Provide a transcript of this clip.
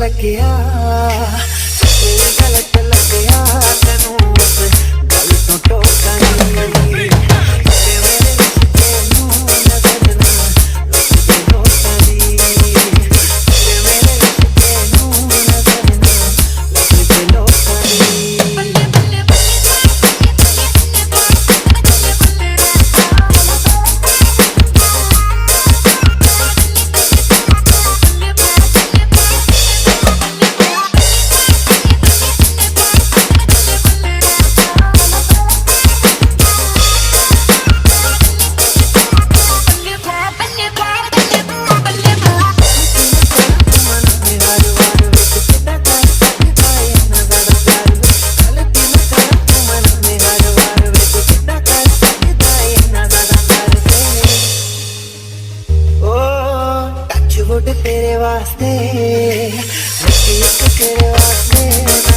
ਲੱਗਿਆ ਤੇਰੀ ਗਲਤ ਲੱਗਿਆ ਤੈਨੂੰ ਉਸ ਗੱਲ ਤੋਂ ਟੋਕਾ ਨਹੀਂ ਤੇ ਮੇਰੇ ਰਿਸ਼ਤੇ ਨੂੰ ਨਜ਼ਰ ਨਾ ਲੱਗੇ ਲੋਕਾਂ ਦੀ ਤੇ ਮੇਰੇ ਰਿਸ਼ਤੇ ਨੂੰ ਨਜ਼ਰ ਨਾ ਲੱਗੇ ਲੋਕਾਂ ਦੀ तेरे वास्ते तेरे वास्ते